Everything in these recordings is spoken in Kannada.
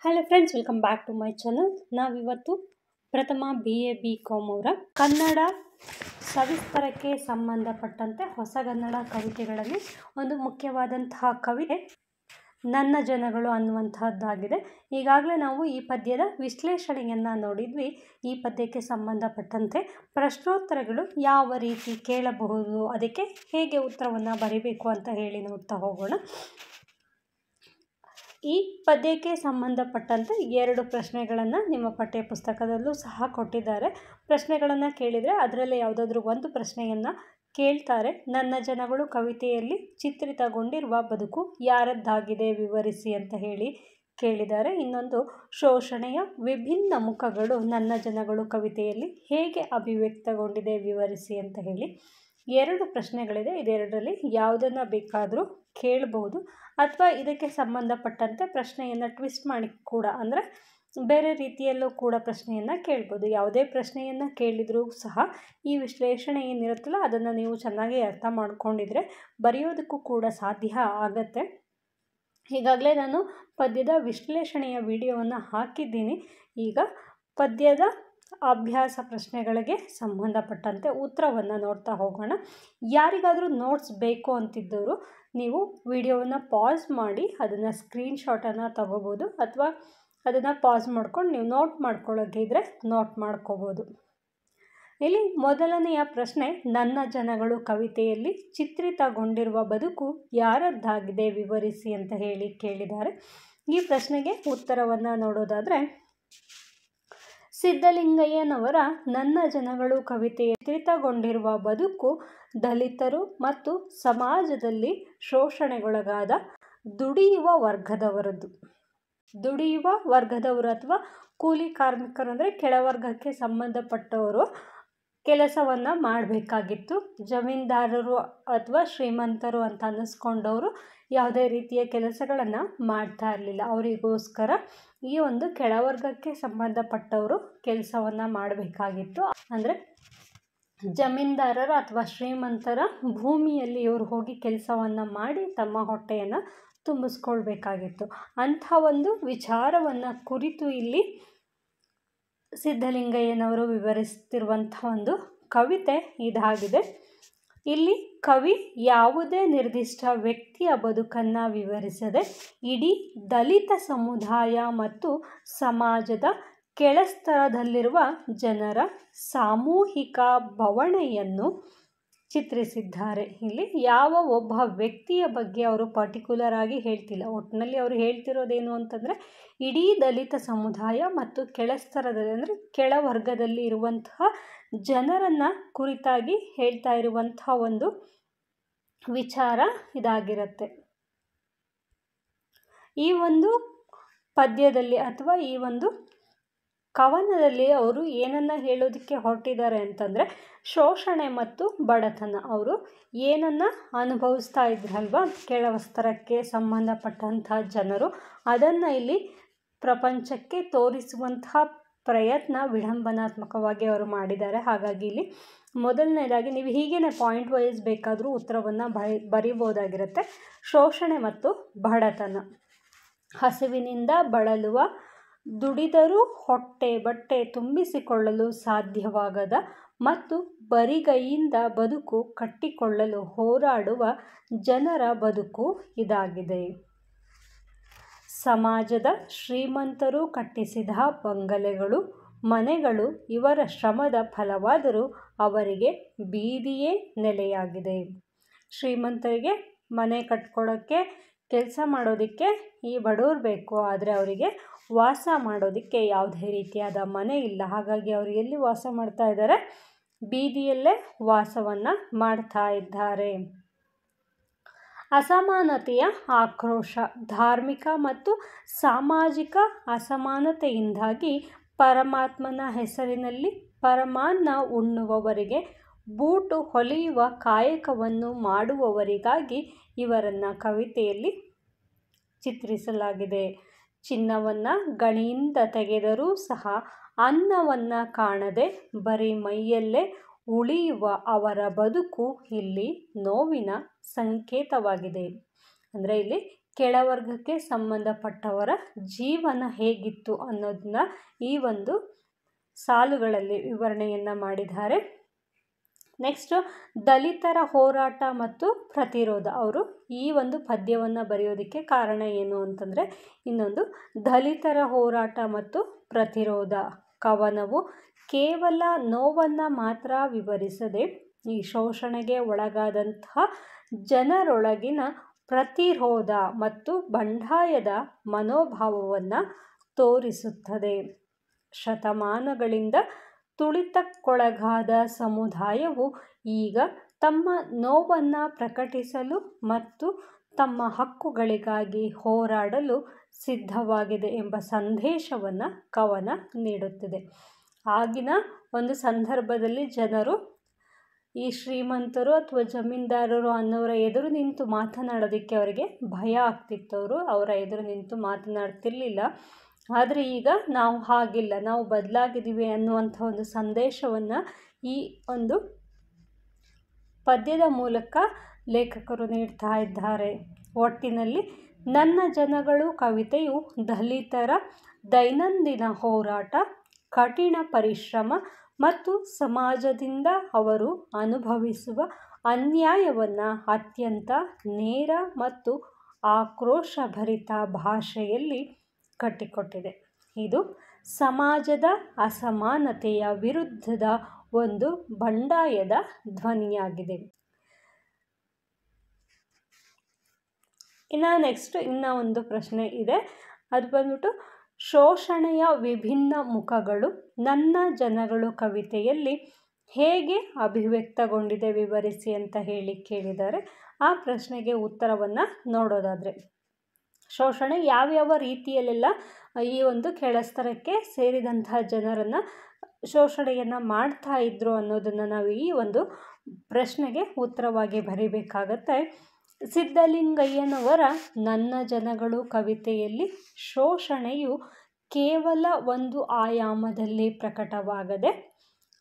Hello friends, welcome back to my channel. ನಾವಿವತ್ತು ಪ್ರಥಮ BA BCom ಅವರ ಕನ್ನಡ ಸವಿಸ್ತರಕ್ಕೆ ಸಂಬಂಧಪಟ್ಟಂತೆ ಹೊಸಗನ್ನಡ ಕವಿತೆಗಳಲ್ಲಿ ಒಂದು ಮುಖ್ಯವಾದಂತಹ ಕವಿತೆ ನನ್ನ ಜನಗಳು ಅನ್ನುವಂತಹದ್ದಾಗಿದೆ. ಈಗಾಗಲೇ ನಾವು ಈ ಪದ್ಯದ ವಿಶ್ಲೇಷಣೆಯನ್ನು ನೋಡಿದ್ವಿ. ಈ ಪದ್ಯಕ್ಕೆ ಸಂಬಂಧಪಟ್ಟಂತೆ ಪ್ರಶ್ನೋತ್ತರಗಳು ಯಾವ ರೀತಿ ಕೇಳಬಹುದು, ಅದಕ್ಕೆ ಹೇಗೆ ಉತ್ತರವನ್ನು ಬರೀಬೇಕು ಅಂತ ಹೇಳಿ ನೋಡ್ತಾ ಹೋಗೋಣ. ಈ ಪದ್ಯಕ್ಕೆ ಸಂಬಂಧಪಟ್ಟಂತೆ 2 ಪ್ರಶ್ನೆಗಳನ್ನು ನಿಮ್ಮ ಪಠ್ಯ ಪುಸ್ತಕದಲ್ಲೂ ಸಹ ಕೊಟ್ಟಿದ್ದಾರೆ. ಪ್ರಶ್ನೆಗಳನ್ನು ಕೇಳಿದರೆ ಅದರಲ್ಲಿ ಯಾವುದಾದ್ರೂ ಒಂದು ಪ್ರಶ್ನೆಯನ್ನು ಕೇಳ್ತಾರೆ. ನನ್ನ ಜನಗಳು ಕವಿತೆಯಲ್ಲಿ ಚಿತ್ರಿತಗೊಂಡಿರುವ ಬದುಕು ಯಾರದ್ದಾಗಿದೆ ವಿವರಿಸಿ ಅಂತ ಹೇಳಿ ಕೇಳಿದ್ದಾರೆ. ಇನ್ನೊಂದು, ಶೋಷಣೆಯ ವಿಭಿನ್ನ ಮುಖಗಳು ನನ್ನ ಜನಗಳು ಕವಿತೆಯಲ್ಲಿ ಹೇಗೆ ಅಭಿವ್ಯಕ್ತಗೊಂಡಿದೆ ವಿವರಿಸಿ ಅಂತ ಹೇಳಿ 2 ಪ್ರಶ್ನೆಗಳಿದೆ. ಇದೆರಡರಲ್ಲಿ ಯಾವುದನ್ನು ಬೇಕಾದರೂ ಕೇಳಬಹುದು ಅಥವಾ ಇದಕ್ಕೆ ಸಂಬಂಧಪಟ್ಟಂತೆ ಪ್ರಶ್ನೆಯನ್ನು ಟ್ವಿಸ್ಟ್ ಮಾಡಿ ಕೂಡ, ಅಂದರೆ ಬೇರೆ ರೀತಿಯಲ್ಲೂ ಕೂಡ ಪ್ರಶ್ನೆಯನ್ನು ಕೇಳ್ಬೋದು. ಯಾವುದೇ ಪ್ರಶ್ನೆಯನ್ನು ಕೇಳಿದರೂ ಸಹ ಈ ವಿಶ್ಲೇಷಣೆ ಏನಿರುತ್ತಲ್ಲ ಅದನ್ನು ನೀವು ಚೆನ್ನಾಗಿ ಅರ್ಥ ಮಾಡ್ಕೊಂಡಿದ್ರೆ ಬರೆಯೋದಕ್ಕೂ ಕೂಡ ಸಾಧ್ಯ ಆಗತ್ತೆ. ಈಗಾಗಲೇ ನಾನು ಪದ್ಯದ ವಿಶ್ಲೇಷಣೆಯ ವಿಡಿಯೋವನ್ನು ಹಾಕಿದ್ದೀನಿ. ಈಗ ಪದ್ಯದ ಅಭ್ಯಾಸ ಪ್ರಶ್ನೆಗಳಿಗೆ ಸಂಬಂಧಪಟ್ಟಂತೆ ಉತ್ತರವನ್ನು ನೋಡ್ತಾ ಹೋಗೋಣ. ಯಾರಿಗಾದರೂ ನೋಟ್ಸ್ ಬೇಕು ಅಂತಿದ್ದವರು ನೀವು ವಿಡಿಯೋವನ್ನು ಪಾಸ್ ಮಾಡಿ ಅದನ್ನು ಸ್ಕ್ರೀನ್ಶಾಟನ್ನು ತಗೋಬೋದು, ಅಥವಾ ಅದನ್ನು ಪಾಸ್ ಮಾಡ್ಕೊಂಡು ನೀವು ನೋಟ್ ಮಾಡ್ಕೊಳ್ಳೋಕೆ ಇದ್ದರೆ ನೋಟ್ ಮಾಡ್ಕೋಬೋದು. ಇಲ್ಲಿ ಮೊದಲನೆಯ ಪ್ರಶ್ನೆ, ನನ್ನ ಜನಗಳು ಕವಿತೆಯಲ್ಲಿ ಚಿತ್ರಿತಗೊಂಡಿರುವ ಬದುಕು ಯಾರದ್ದಾಗಿದೆ ವಿವರಿಸಿ ಅಂತ ಹೇಳಿ ಕೇಳಿದ್ದಾರೆ. ಈ ಪ್ರಶ್ನೆಗೆ ಉತ್ತರವನ್ನು ನೋಡೋದಾದರೆ, ಸಿದ್ಧಲಿಂಗಯ್ಯನವರ ನನ್ನ ಜನಗಳು ಕವಿತೆಯಲ್ಲಿ ಚಿತ್ರಿತಗೊಂಡಿರುವ ಬದುಕು ದಲಿತರು ಮತ್ತು ಸಮಾಜದಲ್ಲಿ ಶೋಷಣೆಗೊಳಗಾದ ದುಡಿಯುವ ವರ್ಗದವರು ಅಥವಾ ಕೂಲಿ ಕಾರ್ಮಿಕರು, ಅಂದರೆ ಕೆಳವರ್ಗಕ್ಕೆ ಸಂಬಂಧಪಟ್ಟವರು ಕೆಲಸವನ್ನು ಮಾಡಬೇಕಾಗಿತ್ತು. ಜಮೀನ್ದಾರರು ಅಥವಾ ಶ್ರೀಮಂತರು ಅಂತ ಅನ್ನಿಸ್ಕೊಂಡವರು ಯಾವುದೇ ರೀತಿಯ ಕೆಲಸಗಳನ್ನು ಮಾಡ್ತಾ ಇರಲಿಲ್ಲ. ಅವರಿಗೋಸ್ಕರ ಈ ಒಂದು ಕೆಳವರ್ಗಕ್ಕೆ ಸಂಬಂಧಪಟ್ಟವರು ಕೆಲಸವನ್ನು ಮಾಡಬೇಕಾಗಿತ್ತು. ಅಂದರೆ ಜಮೀನ್ದಾರರ ಅಥವಾ ಶ್ರೀಮಂತರ ಭೂಮಿಯಲ್ಲಿ ಇವರು ಹೋಗಿ ಕೆಲಸವನ್ನು ಮಾಡಿ ತಮ್ಮ ಹೊಟ್ಟೆಯನ್ನು ತುಂಬಿಸ್ಕೊಳ್ಬೇಕಾಗಿತ್ತು. ಅಂಥ ಒಂದು ವಿಚಾರವನ್ನು ಕುರಿತು ಇಲ್ಲಿ ಸಿದ್ಧಲಿಂಗಯ್ಯನವರು ವಿವರಿಸ್ತಿರುವಂಥ ಒಂದು ಕವಿತೆ ಇದಾಗಿದೆ. ಇಲ್ಲಿ ಕವಿ ಯಾವುದೇ ನಿರ್ದಿಷ್ಟ ವ್ಯಕ್ತಿಯ ಬದುಕನ್ನು ವಿವರಿಸದೆ ಇಡೀ ದಲಿತ ಸಮುದಾಯ ಮತ್ತು ಸಮಾಜದ ಕೆಳಸ್ತರದಲ್ಲಿರುವ ಜನರ ಸಾಮೂಹಿಕ ಬವಣೆಯನ್ನು ಚಿತ್ರಿಸಿದ್ದಾರೆ. ಇಲ್ಲಿ ಯಾವ ಒಬ್ಬ ವ್ಯಕ್ತಿಯ ಬಗ್ಗೆ ಅವರು ಪರ್ಟಿಕ್ಯುಲರ್ ಆಗಿ ಹೇಳ್ತಿಲ್ಲ. ಒಟ್ಟಿನಲ್ಲಿ ಅವರು ಹೇಳ್ತಿರೋದೇನು ಅಂತಂದರೆ ಇಡೀ ದಲಿತ ಸಮುದಾಯ ಮತ್ತು ಕೆಳಸ್ತರದಲ್ಲಿ, ಅಂದರೆ ಕೆಳವರ್ಗದಲ್ಲಿ ಇರುವಂತಹ ಜನರನ್ನು ಕುರಿತಾಗಿ ಹೇಳ್ತಾ ಇರುವಂತಹ ಒಂದು ವಿಚಾರ ಇದಾಗಿರುತ್ತೆ. ಈ ಒಂದು ಪದ್ಯದಲ್ಲಿ ಅಥವಾ ಈ ಒಂದು ಕವನದಲ್ಲಿ ಅವರು ಏನನ್ನು ಹೇಳೋದಕ್ಕೆ ಹೊರಟಿದ್ದಾರೆ ಅಂತಂದರೆ, ಶೋಷಣೆ ಮತ್ತು ಬಡತನ ಅವರು ಏನನ್ನು ಅನುಭವಿಸ್ತಾ ಇದ್ರಲ್ವ ಕೆಳಸ್ತರಕ್ಕೆ ಸಂಬಂಧಪಟ್ಟಂತಹ ಜನರು, ಅದನ್ನು ಇಲ್ಲಿ ಪ್ರಪಂಚಕ್ಕೆ ತೋರಿಸುವಂತಹ ಪ್ರಯತ್ನ ವಿಡಂಬನಾತ್ಮಕವಾಗಿ ಅವರು ಮಾಡಿದ್ದಾರೆ. ಹಾಗಾಗಿ ಇಲ್ಲಿ ಮೊದಲನೇದಾಗಿ ನೀವು ಹೀಗೇನೆ ಪಾಯಿಂಟ್ ವೈಸ್ ಬೇಕಾದರೂ ಉತ್ತರವನ್ನು ಬರಿಬೋದಾಗಿರುತ್ತೆ. ಶೋಷಣೆ ಮತ್ತು ಬಡತನ, ಹಸಿವಿನಿಂದ ಬಳಲುವ, ದುಡಿದರೂ ಹೊಟ್ಟೆ ಬಟ್ಟೆ ತುಂಬಿಸಿಕೊಳ್ಳಲು ಸಾಧ್ಯವಾಗದ ಮತ್ತು ಬರಿಗೈಯಿಂದ ಬದುಕು ಕಟ್ಟಿಕೊಳ್ಳಲು ಹೋರಾಡುವ ಜನರ ಬದುಕು ಇದಾಗಿದೆ. ಸಮಾಜದ ಶ್ರೀಮಂತರು ಕಟ್ಟಿಸಿದ ಬಂಗಲೆಗಳು, ಮನೆಗಳು ಇವರ ಶ್ರಮದ ಫಲವಾದರೂ ಅವರಿಗೆ ಬೀದಿಯೇ ನೆಲೆಯಾಗಿದೆ. ಶ್ರೀಮಂತರಿಗೆ ಮನೆ ಕಟ್ಕೊಳ್ಳೋಕ್ಕೆ, ಕೆಲಸ ಮಾಡೋದಕ್ಕೆ ಈ ಬಡವರು ಬೇಕು, ಆದರೆ ಅವರಿಗೆ ವಾಸ ಮಾಡೋದಕ್ಕೆ ಯಾವುದೇ ರೀತಿಯಾದ ಮನೆ ಇಲ್ಲ. ಹಾಗಾಗಿ ಅವರು ಎಲ್ಲಿ ವಾಸ ಮಾಡ್ತಾ ಇದ್ದಾರೆ? ಬೀದಿಯಲ್ಲೇ ವಾಸವನ್ನು ಮಾಡ್ತಾ ಇದ್ದಾರೆ. ಅಸಮಾನತೆಯ ಆಕ್ರೋಶ, ಧಾರ್ಮಿಕ ಮತ್ತು ಸಾಮಾಜಿಕ ಅಸಮಾನತೆಯಿಂದಾಗಿ ಪರಮಾತ್ಮನ ಹೆಸರಿನಲ್ಲಿ ಪರಮಾನ್ನ ಉಣ್ಣುವವರಿಗೆ, ಬೂಟು ಹೊಲಿಯುವ ಕಾಯಕವನ್ನು ಮಾಡುವವರಿಗಾಗಿ ಇವರನ್ನು ಕವಿತೆಯಲ್ಲಿ ಚಿತ್ರಿಸಲಾಗಿದೆ. ಚಿನ್ನವನ್ನು ಗಣಿಯಿಂದ ತೆಗೆದರೂ ಸಹ ಅನ್ನವನ್ನು ಕಾಣದೆ ಬರೀ ಮೈಯಲ್ಲೇ ಉಳಿಯುವ ಅವರ ಬದುಕು ಇಲ್ಲಿ ನೋವಿನ ಸಂಕೇತವಾಗಿದೆ. ಅಂದರೆ ಇಲ್ಲಿ ಕೆಳವರ್ಗಕ್ಕೆ ಸಂಬಂಧಪಟ್ಟವರ ಜೀವನ ಹೇಗಿತ್ತು ಅನ್ನೋದನ್ನ ಈ ಒಂದು ಸಾಲುಗಳಲ್ಲಿ ವಿವರಣೆಯನ್ನು ಮಾಡಿದ್ದಾರೆ. ನೆಕ್ಸ್ಟು ದಲಿತರ ಹೋರಾಟ ಮತ್ತು ಪ್ರತಿರೋಧ. ಅವರು ಈ ಒಂದು ಪದ್ಯವನ್ನು ಬರೆಯೋದಕ್ಕೆ ಕಾರಣ ಏನು ಅಂತಂದರೆ, ಇನ್ನೊಂದು ದಲಿತರ ಹೋರಾಟ ಮತ್ತು ಪ್ರತಿರೋಧ ಕವನವು ಕೇವಲ ನೋವನ್ನು ಮಾತ್ರ ವಿವರಿಸದೆ ಈ ಶೋಷಣೆಗೆ ಒಳಗಾದಂತಹ ಜನರೊಳಗಿನ ಪ್ರತಿರೋಧ ಮತ್ತು ಬಂಡಾಯದ ಮನೋಭಾವವನ್ನು ತೋರಿಸುತ್ತದೆ. ಶತಮಾನಗಳಿಂದ ತುಳಿತಕ್ಕೊಳಗಾದ ಸಮುದಾಯವು ಈಗ ತಮ್ಮ ನೋವನ್ನು ಪ್ರಕಟಿಸಲು ಮತ್ತು ತಮ್ಮ ಹಕ್ಕುಗಳಿಗಾಗಿ ಹೋರಾಡಲು ಸಿದ್ಧವಾಗಿದೆ ಎಂಬ ಸಂದೇಶವನ್ನು ಕವನ ನೀಡುತ್ತಿದೆ. ಆಗಿನ ಒಂದು ಸಂದರ್ಭದಲ್ಲಿ ಜನರು ಈ ಶ್ರೀಮಂತರು ಅಥವಾ ಜಮೀನ್ದಾರರು ಅನ್ನೋರ ಎದುರು ನಿಂತು ಮಾತನಾಡೋದಕ್ಕೆ ಅವರಿಗೆ ಭಯ ಆಗ್ತಿತ್ತು. ಅವರ ಎದುರು ನಿಂತು ಮಾತನಾಡ್ತಿರ್ಲಿಲ್ಲ. ಆದರೆ ಈಗ ನಾವು ಹಾಗಿಲ್ಲ, ನಾವು ಬದಲಾಗಿದ್ದೀವಿ ಅನ್ನುವಂಥ ಒಂದು ಸಂದೇಶವನ್ನು ಈ ಒಂದು ಪದ್ಯದ ಮೂಲಕ ಲೇಖಕರು ನೀಡ್ತಾ ಇದ್ದಾರೆ. ಒಟ್ಟಿನಲ್ಲಿ ನನ್ನ ಜನಗಳು ಕವಿತೆಯು ದಲಿತರ ದೈನಂದಿನ ಹೋರಾಟ, ಕಠಿಣ ಪರಿಶ್ರಮ ಮತ್ತು ಸಮಾಜದಿಂದ ಅವರು ಅನುಭವಿಸುವ ಅನ್ಯಾಯವನ್ನು ಅತ್ಯಂತ ನೇರ ಮತ್ತು ಆಕ್ರೋಶಭರಿತ ಭಾಷೆಯಲ್ಲಿ ಕಟ್ಟಿಕೊಟ್ಟಿದೆ. ಇದು ಸಮಾಜದ ಅಸಮಾನತೆಯ ವಿರುದ್ಧದ ಒಂದು ಬಂಡಾಯದ ಧ್ವನಿಯಾಗಿದೆ. ಇನ್ನು ಒಂದು ಪ್ರಶ್ನೆ ಇದೆ. ಅದು ಬಂದ್ಬಿಟ್ಟು ಶೋಷಣೆಯ ವಿಭಿನ್ನ ಮುಖಗಳು ನನ್ನ ಜನಗಳು ಕವಿತೆಯಲ್ಲಿ ಹೇಗೆ ಅಭಿವ್ಯಕ್ತಗೊಂಡಿದೆ ವಿವರಿಸಿ ಅಂತ ಹೇಳಿ ಕೇಳಿದ್ದಾರೆ. ಆ ಪ್ರಶ್ನೆಗೆ ಉತ್ತರವನ್ನು ನೋಡೋದಾದರೆ, ಶೋಷಣೆ ಯಾವ್ಯಾವ ರೀತಿಯಲ್ಲೆಲ್ಲ ಈ ಒಂದು ಕೆಳಸ್ತರಕ್ಕೆ ಸೇರಿದಂತಹ ಜನರನ್ನು ಶೋಷಣೆಯನ್ನು ಮಾಡ್ತಾ ಇದ್ರು ಅನ್ನೋದನ್ನು ನಾವು ಈ ಒಂದು ಪ್ರಶ್ನೆಗೆ ಉತ್ತರವಾಗಿ ಬರೀಬೇಕಾಗತ್ತೆ. ಸಿದ್ಧಲಿಂಗಯ್ಯನವರ ನನ್ನ ಜನಗಳು ಕವಿತೆಯಲ್ಲಿ ಶೋಷಣೆಯು ಕೇವಲ ಒಂದು ಆಯಾಮದಲ್ಲಿ ಪ್ರಕಟವಾಗದೆ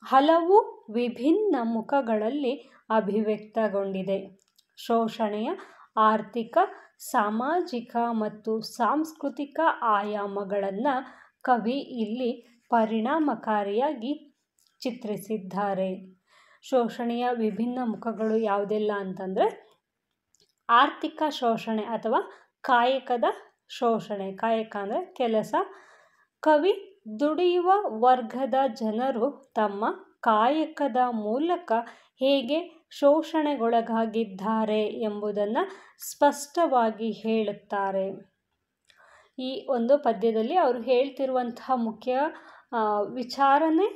ಹಲವು ವಿಭಿನ್ನ ಮುಖಗಳಲ್ಲಿ ಅಭಿವ್ಯಕ್ತಗೊಂಡಿದೆ. ಶೋಷಣೆಯ ಆರ್ಥಿಕ, ಸಾಮಾಜಿಕ ಮತ್ತು ಸಾಂಸ್ಕೃತಿಕ ಆಯಾಮಗಳನ್ನು ಕವಿ ಇಲ್ಲಿ ಪರಿಣಾಮಕಾರಿಯಾಗಿ ಚಿತ್ರಿಸಿದ್ದಾರೆ. ಶೋಷಣೆಯ ವಿಭಿನ್ನ ಮುಖಗಳು ಯಾವುದೆಲ್ಲ ಅಂತಂದರೆ, ಆರ್ಥಿಕ ಶೋಷಣೆ ಅಥವಾ ಕಾಯಕದ ಶೋಷಣೆ. ಕಾಯಕ ಅಂದರೆ ಕೆಲಸ. ಕವಿ ದುಡಿಯುವ ವರ್ಗದ ಜನರು ತಮ್ಮ ಕಾಯಕದ ಮೂಲಕ ಹೇಗೆ ಶೋಷಣೆಗೊಳಗಾಗಿದ್ದಾರೆ ಎಂಬುದನ್ನು ಸ್ಪಷ್ಟವಾಗಿ ಹೇಳುತ್ತಾರೆ. ಈ ಒಂದು ಪದ್ಯದಲ್ಲಿ ಅವರು ಹೇಳ್ತಿರುವಂತಹ ಮುಖ್ಯ ವಿಚಾರನೇ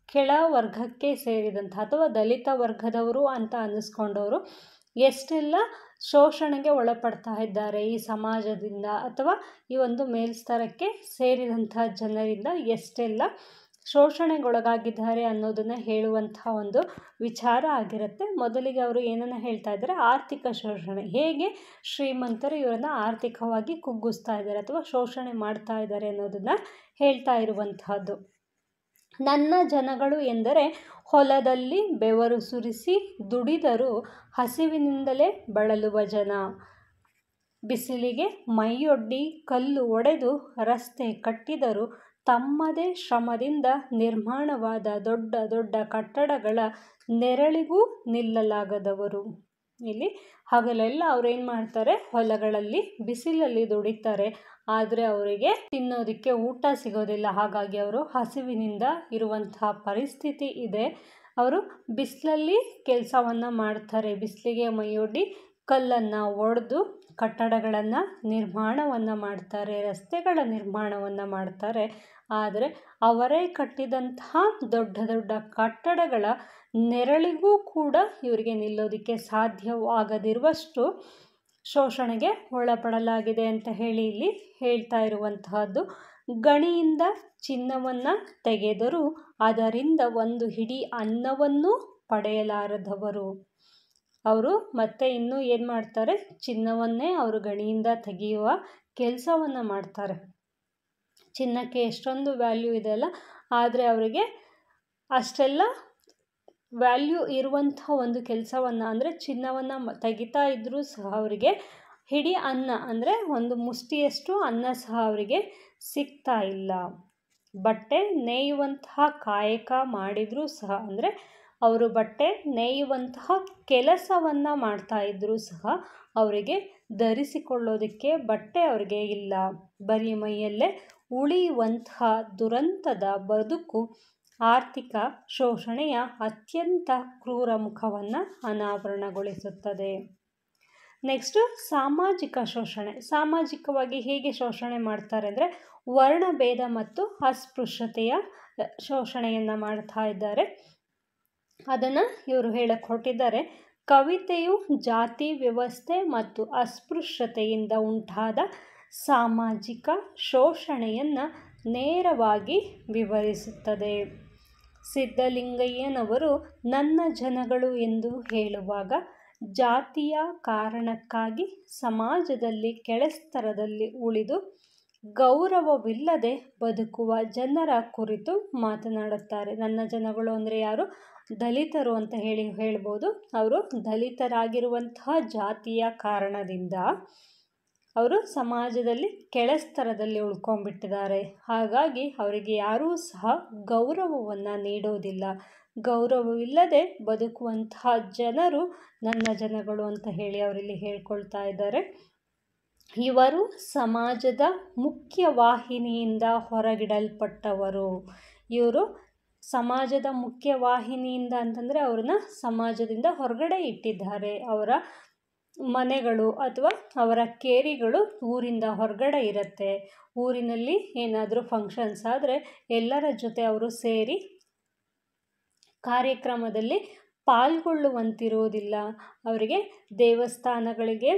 ಕೆಳ ವರ್ಗಕ್ಕೆ ಸೇರಿದಂತಹ ಅಥವಾ ದಲಿತ ವರ್ಗದವರು ಅಂತ ಅನ್ನಿಸ್ಕೊಂಡವರು ಎಷ್ಟೆಲ್ಲ ಶೋಷಣೆಗೆ ಒಳಪಡ್ತಾ ಇದ್ದಾರೆ ಈ ಸಮಾಜದಿಂದ ಅಥವಾ ಈ ಒಂದು ಮೇಲ್ಸ್ತರಕ್ಕೆ ಸೇರಿದಂತಹ ಜನರಿಂದ ಎಷ್ಟೆಲ್ಲ ಶೋಷಣೆಗೊಳಗಾಗಿದ್ದಾರೆ ಅನ್ನೋದನ್ನು ಹೇಳುವಂಥ ಒಂದು ವಿಚಾರ ಆಗಿರುತ್ತೆ. ಮೊದಲಿಗೆ ಅವರು ಏನನ್ನು ಹೇಳ್ತಾ ಇದ್ದಾರೆ, ಆರ್ಥಿಕ ಶೋಷಣೆ, ಹೇಗೆ ಶ್ರೀಮಂತರು ಇವರನ್ನು ಆರ್ಥಿಕವಾಗಿ ಕುಗ್ಗಿಸ್ತಾ ಇದ್ದಾರೆ ಅಥವಾ ಶೋಷಣೆ ಮಾಡ್ತಾ ಇದ್ದಾರೆ ಅನ್ನೋದನ್ನು ಹೇಳ್ತಾ ಇರುವಂತಹದ್ದು. ನನ್ನ ಜನಗಳು ಎಂದರೆ ಹೊಲದಲ್ಲಿ ಬೆವರು ಸುರಿಸಿ ದುಡಿದರೂ ಹಸಿವಿನಿಂದಲೇ ಬಳಲುವ ಜನ, ಬಿಸಿಲಿಗೆ ಮೈಯೊಡ್ಡಿ ಕಲ್ಲು ಒಡೆದು ರಸ್ತೆ ಕಟ್ಟಿದರೂ ತಮ್ಮದೇ ಶ್ರಮದಿಂದ ನಿರ್ಮಾಣವಾದ ದೊಡ್ಡ ದೊಡ್ಡ ಕಟ್ಟಡಗಳ ನೆರಳಿಗೂ ನಿಲ್ಲಲಾಗದವರು. ಇಲ್ಲಿ ಹಗಲೆಲ್ಲ ಅವ್ರೇನು ಮಾಡ್ತಾರೆ, ಹೊಲಗಳಲ್ಲಿ ಬಿಸಿಲಲ್ಲಿ ದುಡಿತಾರೆ, ಆದರೆ ಅವರಿಗೆ ತಿನ್ನೋದಕ್ಕೆ ಊಟ ಸಿಗೋದಿಲ್ಲ. ಹಾಗಾಗಿ ಅವರು ಹಸಿವಿನಿಂದ ಇರುವಂತಹ ಪರಿಸ್ಥಿತಿ ಇದೆ. ಅವರು ಬಿಸಿಲಲ್ಲಿ ಕೆಲಸವನ್ನು ಮಾಡ್ತಾರೆ, ಬಿಸಿಲಿಗೆ ಮೈಯೊಡ್ಡಿ ಕಲ್ಲನ್ನು ಒಡೆದು ಕಟ್ಟಡಗಳನ್ನು ನಿರ್ಮಾಣವನ್ನು ಮಾಡ್ತಾರೆ, ರಸ್ತೆಗಳ ನಿರ್ಮಾಣವನ್ನು ಮಾಡ್ತಾರೆ. ಆದರೆ ಅವರೇ ಕಟ್ಟಿದಂತಹ ದೊಡ್ಡ ದೊಡ್ಡ ಕಟ್ಟಡಗಳ ನೆರಳಿಗೂ ಕೂಡ ಇವರಿಗೆ ನಿಲ್ಲೋದಕ್ಕೆ ಸಾಧ್ಯವಾಗದಿರುವಷ್ಟು ಶೋಷಣೆಗೆ ಒಳಪಡಲಾಗಿದೆ ಅಂತ ಹೇಳಿ ಇಲ್ಲಿ ಹೇಳ್ತಾ ಇರುವಂತಹದ್ದು. ಗಣಿಯಿಂದ ಚಿನ್ನವನ್ನು ತೆಗೆದರೂ ಅದರಿಂದ ಒಂದು ಹಿಡಿ ಅನ್ನವನ್ನು ಪಡೆಯಲಾರದವರು. ಅವರು ಮತ್ತೆ ಇನ್ನೂ ಏನು ಮಾಡ್ತಾರೆ, ಚಿನ್ನವನ್ನೇ ಅವರು ಗಣಿಯಿಂದ ತೆಗೆಯುವ ಕೆಲಸವನ್ನು ಮಾಡ್ತಾರೆ. ಚಿನ್ನಕ್ಕೆ ಎಷ್ಟೊಂದು ವ್ಯಾಲ್ಯೂ ಇದೆಯಲ್ಲ, ಆದರೆ ಅವರಿಗೆ ಅಷ್ಟೆಲ್ಲ ವ್ಯಾಲ್ಯೂ ಇರುವಂಥ ಒಂದು ಕೆಲಸವನ್ನು ಅಂದರೆ ಚಿನ್ನವನ್ನು ತೆಗಿತಾ ಇದ್ದರೂ ಸಹ ಅವರಿಗೆ ಹಿಡಿ ಅನ್ನ ಅಂದರೆ ಒಂದು ಮುಷ್ಟಿಯಷ್ಟು ಅನ್ನ ಸಹ ಅವರಿಗೆ ಸಿಗ್ತಾ ಇಲ್ಲ. ಬಟ್ಟೆ ನೇಯುವಂತಹ ಕಾಯಕ ಮಾಡಿದರೂ ಸಹ ಅಂದರೆ ಅವರು ಬಟ್ಟೆ ನೇಯುವಂತಹ ಕೆಲಸವನ್ನು ಮಾಡ್ತಾ ಇದ್ದರೂ ಸಹ ಅವರಿಗೆ ಧರಿಸಿಕೊಳ್ಳೋದಕ್ಕೆ ಬಟ್ಟೆ ಅವರಿಗೆ ಇಲ್ಲ. ಬರೀ ಮೈಯಲ್ಲೇ ಉಳಿಯುವಂತಹ ದುರಂತದ ಬದುಕು ಆರ್ಥಿಕ ಶೋಷಣೆಯ ಅತ್ಯಂತ ಕ್ರೂರ ಮುಖವನ್ನು ಅನಾವರಣಗೊಳಿಸುತ್ತದೆ. ನೆಕ್ಸ್ಟು ಸಾಮಾಜಿಕ ಶೋಷಣೆ. ಸಾಮಾಜಿಕವಾಗಿ ಹೇಗೆ ಶೋಷಣೆ ಮಾಡ್ತಾರೆ ಅಂದರೆ ವರ್ಣಭೇದ ಮತ್ತು ಅಸ್ಪೃಶ್ಯತೆಯ ಶೋಷಣೆಯನ್ನು ಮಾಡ್ತಾ ಇದ್ದಾರೆ. ಅದನ್ನು ಇವರು ಹೇಳಕ್ಕೆ ಹೊರಟಿದ್ದಾರೆ. ಕವಿತೆಯು ಜಾತಿ ವ್ಯವಸ್ಥೆ ಮತ್ತು ಅಸ್ಪೃಶ್ಯತೆಯಿಂದ ಉಂಟಾದ ಸಾಮಾಜಿಕ ಶೋಷಣೆಯನ್ನು ನೇರವಾಗಿ ವಿವರಿಸುತ್ತದೆ. ಸಿದ್ಧಲಿಂಗಯ್ಯನವರು ನನ್ನ ಜನಗಳು ಎಂದು ಹೇಳುವಾಗ ಜಾತಿಯ ಕಾರಣಕ್ಕಾಗಿ ಸಮಾಜದಲ್ಲಿ ಕೆಳಸ್ತರದಲ್ಲಿ ಉಳಿದು ಗೌರವವಿಲ್ಲದೆ ಬದುಕುವ ಜನರ ಕುರಿತು ಮಾತನಾಡುತ್ತಾರೆ. ನನ್ನ ಜನಗಳು ಅಂದರೆ ಯಾರು? ದಲಿತರು ಅಂತ ಹೇಳ್ಬೋದು. ಅವರು ದಲಿತರಾಗಿರುವಂತಹ ಜಾತಿಯ ಕಾರಣದಿಂದ ಅವರು ಸಮಾಜದಲ್ಲಿ ಕೆಳಸ್ತರದಲ್ಲಿ ಉಳ್ಕೊಂಡ್ಬಿಟ್ಟಿದ್ದಾರೆ. ಹಾಗಾಗಿ ಅವರಿಗೆ ಯಾರೂ ಸಹ ಗೌರವವನ್ನು ನೀಡೋದಿಲ್ಲ. ಗೌರವವಿಲ್ಲದೆ ಬದುಕುವಂತಹ ಜನರು ನನ್ನ ಜನಗಳು ಅಂತ ಹೇಳಿ ಅವರಿಲ್ಲಿ ಹೇಳ್ಕೊಳ್ತಾ ಇದ್ದಾರೆ. ಇವರು ಸಮಾಜದ ಮುಖ್ಯವಾಹಿನಿಯಿಂದ ಹೊರಗಿಡಲ್ಪಟ್ಟವರು. ಇವರು ಸಮಾಜದ ಮುಖ್ಯವಾಹಿನಿಯಿಂದ ಅಂತಂದರೆ ಅವ್ರನ್ನ ಸಮಾಜದಿಂದ ಹೊರಗಡೆ ಇಟ್ಟಿದ್ದಾರೆ. ಅವರ ಮನೆಗಳು ಅಥವಾ ಅವರ ಕೇರಿಗಳು ಊರಿಂದ ಹೊರಗಡೆ ಇರುತ್ತೆ. ಊರಿನಲ್ಲಿ ಏನಾದರೂ ಫಂಕ್ಷನ್ಸ್ ಆದರೆ ಎಲ್ಲರ ಜೊತೆ ಅವರು ಸೇರಿ ಕಾರ್ಯಕ್ರಮದಲ್ಲಿ ಪಾಲ್ಗೊಳ್ಳುವಂತಿರೋದಿಲ್ಲ. ಅವರಿಗೆ ದೇವಸ್ಥಾನಗಳಿಗೆ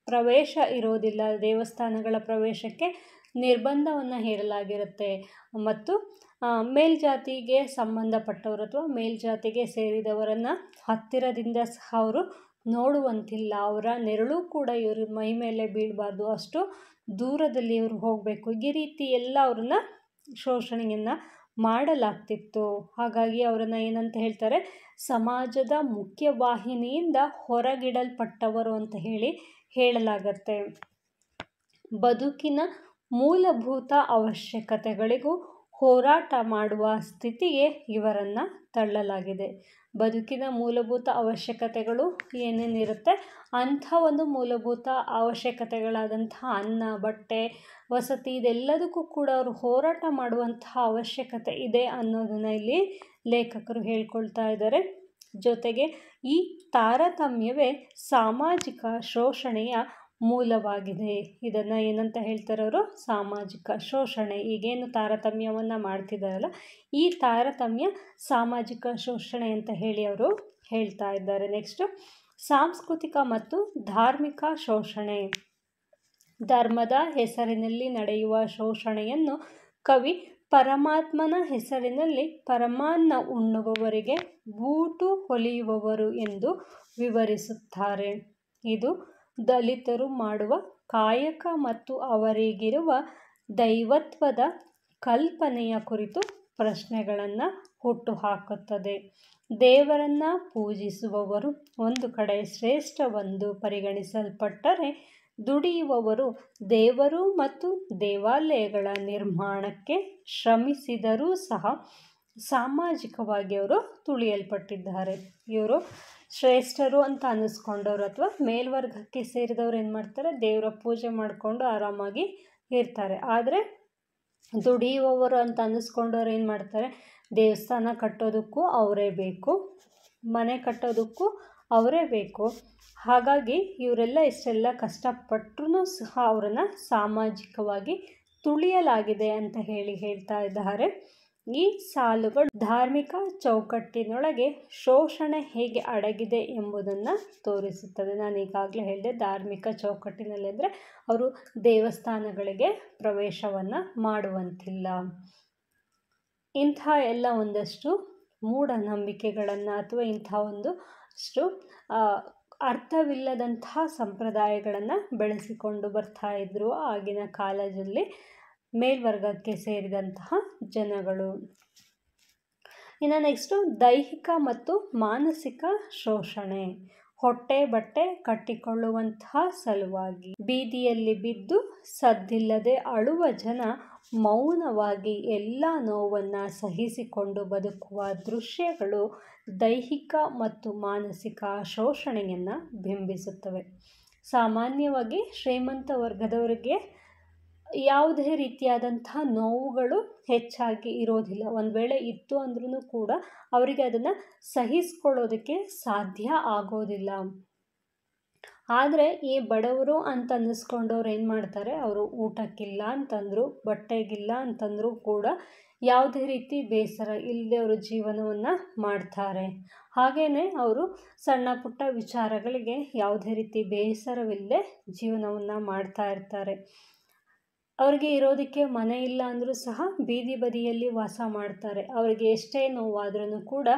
ಪ್ರವೇಶ ಇರೋದಿಲ್ಲ. ದೇವಸ್ಥಾನಗಳ ಪ್ರವೇಶಕ್ಕೆ ನಿರ್ಬಂಧವನ್ನು ಹೇರಲಾಗಿರುತ್ತೆ. ಮತ್ತು ಮೇಲ್ಜಾತಿಗೆ ಸಂಬಂಧಪಟ್ಟವರು ಅಥವಾ ಮೇಲ್ಜಾತಿಗೆ ಸೇರಿದವರನ್ನು ಹತ್ತಿರದಿಂದ ಸಹ ಅವರು ನೋಡುವಂತಿಲ್ಲ. ಅವರ ನೆರಳು ಕೂಡ ಇವರು ಮೈ ಮೇಲೆ ಬೀಳಬಾರ್ದು, ಅಷ್ಟು ದೂರದಲ್ಲಿ ಇವರು ಹೋಗಬೇಕು. ಈ ರೀತಿ ಎಲ್ಲ ಅವ್ರನ್ನ ಶೋಷಣೆಯನ್ನು ಮಾಡಲಾಗ್ತಿತ್ತು. ಹಾಗಾಗಿ ಅವರನ್ನು ಏನಂತ ಹೇಳ್ತಾರೆ? ಸಮಾಜದ ಮುಖ್ಯವಾಹಿನಿಯಿಂದ ಹೊರಗಿಡಲ್ಪಟ್ಟವರು ಅಂತ ಹೇಳಲಾಗತ್ತೆ. ಬದುಕಿನ ಮೂಲಭೂತ ಅವಶ್ಯಕತೆಗಳಿಗೂ ಹೋರಾಟ ಮಾಡುವ ಸ್ಥಿತಿಗೆ ಇವರನ್ನು ತಳ್ಳಲಾಗಿದೆ. ಬದುಕಿನ ಮೂಲಭೂತ ಅವಶ್ಯಕತೆಗಳು ಏನೇನಿರುತ್ತೆ ಅಂಥ ಒಂದು ಮೂಲಭೂತ ಅವಶ್ಯಕತೆಗಳಾದಂತಹ ಅನ್ನ, ಬಟ್ಟೆ, ವಸತಿ ಇದೆಲ್ಲದಕ್ಕೂ ಕೂಡ ಅವರು ಹೋರಾಟ ಮಾಡುವಂತಹ ಅವಶ್ಯಕತೆ ಇದೆ ಅನ್ನೋದನ್ನು ಇಲ್ಲಿ ಲೇಖಕರು ಹೇಳ್ಕೊಳ್ತಾ ಇದ್ದಾರೆ. ಜೊತೆಗೆ ಈ ತಾರತಮ್ಯವೇ ಸಾಮಾಜಿಕ ಶೋಷಣೆಯ ಮೂಲವಾಗಿದೆ. ಇದನ್ನು ಏನಂತ ಹೇಳ್ತಾರೆ ಅವರು? ಸಾಮಾಜಿಕ ಶೋಷಣೆ. ಈಗೇನು ತಾರತಮ್ಯವನ್ನು ಮಾಡ್ತಿದ್ದಾರಲ್ಲ, ಈ ತಾರತಮ್ಯ ಸಾಮಾಜಿಕ ಶೋಷಣೆ ಅಂತ ಹೇಳಿ ಅವರು ಹೇಳ್ತಾ ಇದ್ದಾರೆ. ನೆಕ್ಸ್ಟು ಸಾಂಸ್ಕೃತಿಕ ಮತ್ತು ಧಾರ್ಮಿಕ ಶೋಷಣೆ. ಧರ್ಮದ ಹೆಸರಿನಲ್ಲಿ ನಡೆಯುವ ಶೋಷಣೆಯನ್ನು ಕವಿ ಪರಮಾತ್ಮನ ಹೆಸರಿನಲ್ಲಿ ಪರಮಾನ್ನ ಉಣ್ಣುವವರಿಗೆ ಬೂಟು ಹೊಲಿಯುವವರು ಎಂದು ವಿವರಿಸುತ್ತಾರೆ. ಇದು ದಲಿತರು ಮಾಡುವ ಕಾಯಕ ಮತ್ತು ಅವರಿಗಿರುವ ದೈವತ್ವದ ಕಲ್ಪನೆಯ ಕುರಿತು ಪ್ರಶ್ನೆಗಳನ್ನು ಹುಟ್ಟುಹಾಕುತ್ತದೆ. ದೇವರನ್ನು ಪೂಜಿಸುವವರು ಒಂದು ಕಡೆ ಶ್ರೇಷ್ಠವೆಂದು ಪರಿಗಣಿಸಲ್ಪಟ್ಟರೆ, ದುಡಿಯುವವರು ದೇವರು ಮತ್ತು ದೇವಾಲಯಗಳ ನಿರ್ಮಾಣಕ್ಕೆ ಶ್ರಮಿಸಿದರೂ ಸಹ ಸಾಮಾಜಿಕವಾಗಿ ಅವರು ತುಳಿಯಲ್ಪಟ್ಟಿದ್ದಾರೆ. ಇವರು ಶ್ರೇಷ್ಠರು ಅಂತ ಅನ್ನಿಸ್ಕೊಂಡವರು ಅಥವಾ ಮೇಲ್ವರ್ಗಕ್ಕೆ ಸೇರಿದವರು ಏನು ಮಾಡ್ತಾರೆ? ದೇವರ ಪೂಜೆ ಮಾಡಿಕೊಂಡು ಆರಾಮಾಗಿ ಇರ್ತಾರೆ. ಆದರೆ ದುಡಿಯುವವರು ಅಂತ ಅನ್ನಿಸ್ಕೊಂಡವ್ರು ಏನು ಮಾಡ್ತಾರೆ? ದೇವಸ್ಥಾನ ಕಟ್ಟೋದಕ್ಕೂ ಅವರೇ ಬೇಕು, ಮನೆ ಕಟ್ಟೋದಕ್ಕೂ ಅವರೇ ಬೇಕು. ಹಾಗಾಗಿ ಇವರೆಲ್ಲ ಇಷ್ಟೆಲ್ಲ ಕಷ್ಟಪಟ್ಟರೂ ಸಹ ಅವರನ್ನು ಸಾಮಾಜಿಕವಾಗಿ ತುಳಿಯಲಾಗಿದೆ ಅಂತ ಹೇಳ್ತಾ ಇದ್ದಾರೆ. ಈ ಸಾಲುಗಳು ಧಾರ್ಮಿಕ ಚೌಕಟ್ಟಿನೊಳಗೆ ಶೋಷಣೆ ಹೇಗೆ ಅಡಗಿದೆ ಎಂಬುದನ್ನು ತೋರಿಸುತ್ತದೆ. ನಾನು ಈಗಾಗಲೇ ಹೇಳಿದೆ, ಧಾರ್ಮಿಕ ಚೌಕಟ್ಟಿನಲ್ಲಿ ಅಂದರೆ ಅವರು ದೇವಸ್ಥಾನಗಳಿಗೆ ಪ್ರವೇಶವನ್ನು ಮಾಡುವಂತಿಲ್ಲ. ಇಂಥ ಎಲ್ಲ ಒಂದಷ್ಟು ಮೂಢನಂಬಿಕೆಗಳನ್ನು ಅಥವಾ ಇಂಥ ಒಂದಷ್ಟು ಅರ್ಥವಿಲ್ಲದಂತಹ ಸಂಪ್ರದಾಯಗಳನ್ನು ಬೆಳೆಸಿಕೊಂಡು ಬರ್ತಾ ಇದ್ದರು ಆಗಿನ ಕಾಲದಲ್ಲಿ ಮೇಲ್ವರ್ಗಕ್ಕೆ ಸೇರಿದಂತಹ ಜನಗಳು. ಇನ್ನು ನೆಕ್ಸ್ಟು ದೈಹಿಕ ಮತ್ತು ಮಾನಸಿಕ ಶೋಷಣೆ. ಹೊಟ್ಟೆ ಬಟ್ಟೆ ಕಟ್ಟಿಕೊಳ್ಳುವಂತಹ ಸಲುವಾಗಿ. ಬೀದಿಯಲ್ಲಿ ಬಿದ್ದು ಸದ್ದಿಲ್ಲದೆ ಅಳುವ ಜನ ಮೌನವಾಗಿ ಎಲ್ಲ ನೋವನ್ನು ಸಹಿಸಿಕೊಂಡು ಬದುಕುವ ದೃಶ್ಯಗಳು ದೈಹಿಕ ಮತ್ತು ಮಾನಸಿಕ ಶೋಷಣೆಯನ್ನು ಬಿಂಬಿಸುತ್ತವೆ. ಸಾಮಾನ್ಯವಾಗಿ ಶ್ರೀಮಂತ ವರ್ಗದವರಿಗೆ ಯಾವುದೇ ರೀತಿಯಾದಂತಹ ನೋವುಗಳು ಹೆಚ್ಚಾಗಿ ಇರೋದಿಲ್ಲ. ಒಂದು ವೇಳೆ ಇತ್ತು ಅಂದ್ರೂ ಕೂಡ ಅವರಿಗೆ ಅದನ್ನು ಸಹಿಸ್ಕೊಳ್ಳೋದಕ್ಕೆ ಸಾಧ್ಯ ಆಗೋದಿಲ್ಲ. ಆದರೆ ಈ ಬಡವರು ಅಂತ ಅನ್ನಿಸ್ಕೊಂಡವ್ರು ಏನು ಮಾಡ್ತಾರೆ, ಅವರು ಊಟಕ್ಕಿಲ್ಲ ಅಂತಂದರು, ಬಟ್ಟೆಗಿಲ್ಲ ಅಂತಂದರೂ ಕೂಡ ಯಾವುದೇ ರೀತಿ ಬೇಸರ ಇಲ್ಲದೆ ಅವರು ಜೀವನವನ್ನು ಮಾಡ್ತಾರೆ. ಹಾಗೆಯೇ ಅವರು ಸಣ್ಣ ಪುಟ್ಟ ವಿಚಾರಗಳಿಗೆ ಯಾವುದೇ ರೀತಿ ಬೇಸರವಿಲ್ಲದೆ ಜೀವನವನ್ನು ಮಾಡ್ತಾ ಇರ್ತಾರೆ. ಅವರಿಗೆ ಇರೋದಕ್ಕೆ ಮನೆ ಇಲ್ಲ ಅಂದರೂ ಸಹ ಬೀದಿ ಬದಿಯಲ್ಲಿ ವಾಸ ಮಾಡ್ತಾರೆ. ಅವರಿಗೆ ಎಷ್ಟೇ ನೋವಾದ್ರೂ ಕೂಡ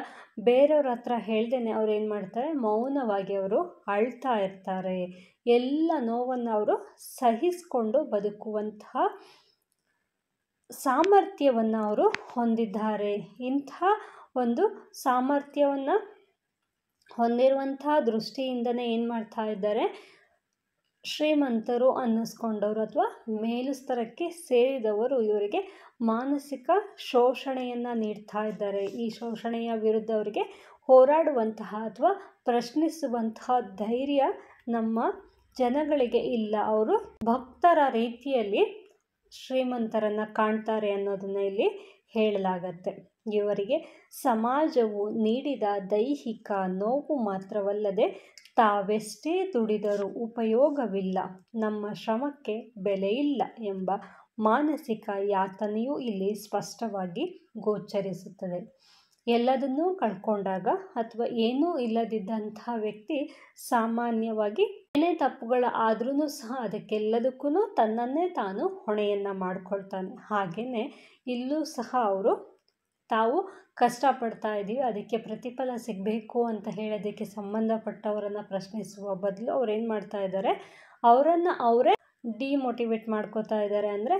ಬೇರೆಯವ್ರ ಹತ್ರ ಹೇಳ್ದೇನೆ ಅವ್ರು ಏನು ಮಾಡ್ತಾರೆ, ಮೌನವಾಗಿ ಅವರು ಅಳ್ತಾ ಇರ್ತಾರೆ. ಎಲ್ಲ ನೋವನ್ನು ಅವರು ಸಹಿಸ್ಕೊಂಡು ಬದುಕುವಂತಹ ಸಾಮರ್ಥ್ಯವನ್ನು ಅವರು ಹೊಂದಿದ್ದಾರೆ. ಇಂಥ ಒಂದು ಸಾಮರ್ಥ್ಯವನ್ನು ಹೊಂದಿರುವಂತಹ ದೃಷ್ಟಿಯಿಂದನೇ ಏನು ಮಾಡ್ತಾ ಇದ್ದಾರೆ, ಶ್ರೀಮಂತರು ಅನ್ನಿಸ್ಕೊಂಡವರು ಅಥವಾ ಮೇಲುಸ್ತರಕ್ಕೆ ಸೇರಿದವರು ಇವರಿಗೆ ಮಾನಸಿಕ ಶೋಷಣೆಯನ್ನು ನೀಡ್ತಾ ಇದ್ದಾರೆ. ಈ ಶೋಷಣೆಯ ವಿರುದ್ಧ ಅವರಿಗೆ ಹೋರಾಡುವಂತಹ ಅಥವಾ ಪ್ರಶ್ನಿಸುವಂತಹ ಧೈರ್ಯ ನಮ್ಮ ಜನಗಳಿಗೆ ಇಲ್ಲ. ಅವರು ಭಕ್ತರ ರೀತಿಯಲ್ಲಿ ಶ್ರೀಮಂತರನ್ನು ಕಾಣ್ತಾರೆ ಅನ್ನೋದನ್ನು ಇಲ್ಲಿ ಹೇಳಲಾಗತ್ತೆ. ಇವರಿಗೆ ಸಮಾಜವು ನೀಡಿದ ದೈಹಿಕ ನೋವು ಮಾತ್ರವಲ್ಲದೆ ತಾವೆಷ್ಟೇ ದುಡಿದರೂ ಉಪಯೋಗವಿಲ್ಲ, ನಮ್ಮ ಶ್ರಮಕ್ಕೆ ಬೆಲೆಯಿಲ್ಲ ಎಂಬ ಮಾನಸಿಕ ಯಾತನೆಯೂ ಇಲ್ಲಿ ಸ್ಪಷ್ಟವಾಗಿ ಗೋಚರಿಸುತ್ತದೆ. ಎಲ್ಲದನ್ನೂ ಕಳ್ಕೊಂಡಾಗ ಅಥವಾ ಏನೂ ಇಲ್ಲದಿದ್ದಂಥ ವ್ಯಕ್ತಿ ಸಾಮಾನ್ಯವಾಗಿ ಏನೇ ತಪ್ಪುಗಳ ಆದ್ರೂ ಸಹ ಅದಕ್ಕೆಲ್ಲದಕ್ಕೂ ತನ್ನನ್ನೇ ತಾನು ಹೊಣೆಯನ್ನು ಮಾಡ್ಕೊಳ್ತಾನೆ. ಹಾಗೆಯೇ ಇಲ್ಲೂ ಸಹ ಅವರು ತಾವು ಕಷ್ಟಪಡ್ತಾ ಇದ್ದೀವಿ, ಅದಕ್ಕೆ ಪ್ರತಿಫಲ ಸಿಗಬೇಕು ಅಂತ ಹೇಳೋದಕ್ಕೆ ಸಂಬಂಧಪಟ್ಟವರನ್ನು ಪ್ರಶ್ನಿಸುವ ಬದಲು ಅವ್ರು ಏನು ಮಾಡ್ತಾ ಇದ್ದಾರೆ, ಅವರನ್ನು ಅವರೇ ಡಿಮೋಟಿವೇಟ್ ಮಾಡ್ಕೋತಾ ಇದ್ದಾರೆ. ಅಂದರೆ